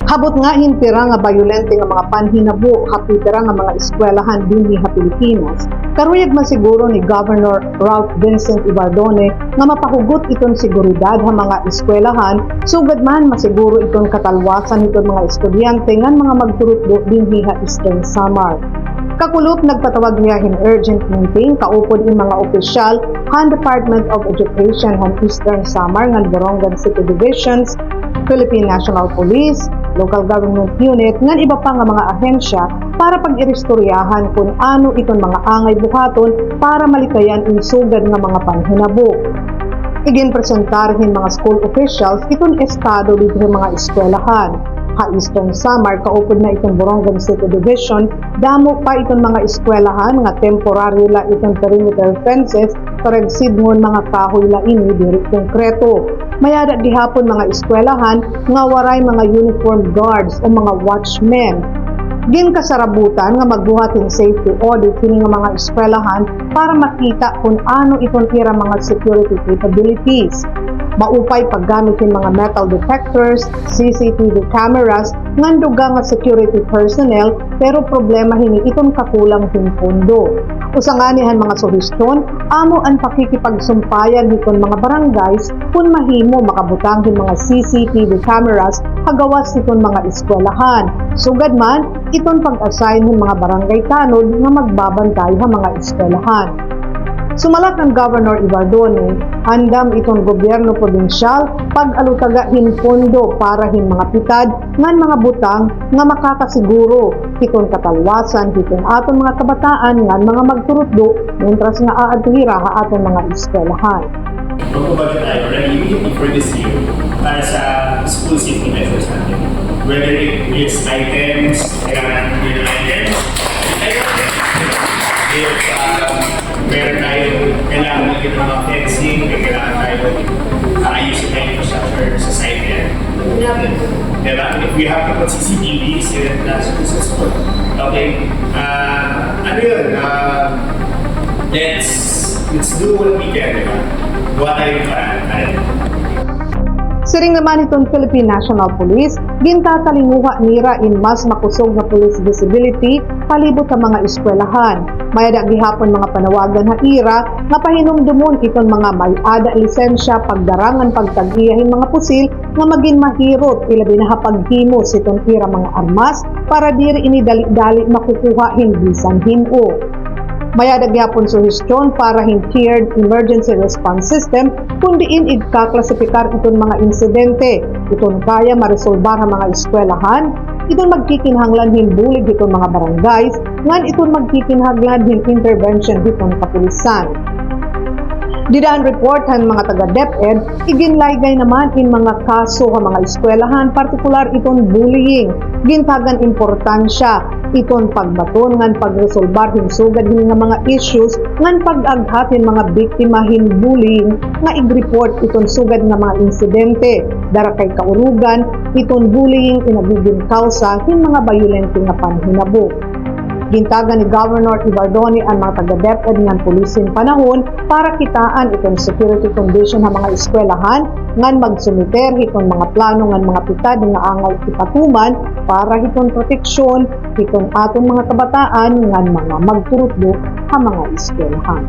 Habot nga hinpira nga bayolente nga mga panhinabo hapitira nga mga eskwelahan dinhi sa Pilipinas. Karuyag man siguro ni Governor Ralph Vincent Ibardone nga mapahugot iton seguridad sa mga eskwelahan sugad man masiguro iton katalwasan iton mga estudyante ngan mga magturutdo dinhi sa Eastern Samar. Kakulop nagpatawag niya in urgent meeting kaupod ng mga opisyal han Department of Education han Eastern Samar ngan Borongan City Divisions, Philippine National Police, local government unit ngan iba pa nga mga ahensya para pag-iristoryahan kung ano iton mga angay buhaton para malikayan insugad nga mga panhinabo. Igin presentarhin mga school officials iton estado dito sa mga eskwelahan. Ha Eastern Samar kaupod na itong Borongan City Division, damo pa itong mga eskwelahan nga temporaryo la itong perimeter fences karag sidngon mga kahoy la ini diri konkreto. Mayada gihapon mga eskwelahan nga waray mga uniformed guards o mga watchmen. Gin kasarabutan nga magbuhatin safety audit kini nga mga eskwelahan para makita kung ano itong ira mga security capabilities. Maupay paggamitin mga metal detectors, CCTV cameras, nganduga nga security personnel pero problema hini itong kakulang hinpondo. Usanganihan mga suhestyon, amo ang pakikipagsumpayan hiton mga barangays kung mahimo makabutang hin mga CCTV cameras hagawas hiton mga eskwelahan. Sugad man, iton pag-assign hin mga barangay tanod nga magbabantay sa mga eskwelahan. Sumalat ng Governor Ibardone, andam itong gobyerno probinsyal pag-alutaga hinpondo para hin mga pitad ngan mga butang nga makakasiguro itong katalwasan hitong aton mga kabataan ngan mga magturutdo mentras nga aadhira ha aton mga eskwelahan. Magbabaga tayo already immediately for this year para sa school safety measures natin. Whether it is items, kailangan natin yung items, if meron tayo kailangan natin ng mga fencing, kailangan tayo ayusin na infrastructure sa site yan. Diba? If we have to put CCTVs in the school, okay? Ano yun? Let's do what we can, diba? Buhat tayo yung paraan. Siring naman itong Philippine National Police, gintatalimuha nira in mas makusog na police visibility palibot sa mga eskwelahan. Mayada gihapon mga panawagan na ira nga pahinumdumon itong mga may-ada lisensya pagdarangan pagtag-iyahin mga pusil nga maging mahirot ilabi na paghimos itong ira mga armas para diri ini dali-dali makukuha hindi sang himo. Mayada gyapon suhestyon para tiered emergency response system kundi ikaklasipikar itong mga insidente. Itong kaya maresolbar ang mga eskwelahan, itong magkikinhanglan bulig itong mga barangays, ngan itong magkikinhanglan intervention itong kapulisan. Didaan report han mga taga DepEd, iginlaygay naman in mga kaso ng mga eskwelahan, partikular itong bullying. Gintagan importansya iton pagbaton ngan pagresolbar hinsugad hin nga mga issues ngan pag-aghatin mga biktima hin bullying nga i-report iton sugad nga mga insidente dara kay kaurugan iton bullying inabigin kausa hin mga bayolente nga panhinabo. Gintagan ni Governor Ibardone ang mga taga-DepEd ngan pulisin panahon para kitaan itong security condition ng mga eskwelahan ngan magsumiter itong mga plano ngan mga pitad nga angay ipatuman para itong proteksyon itong atong mga kabataan ngan mga magturutdo sa mga eskwelahan.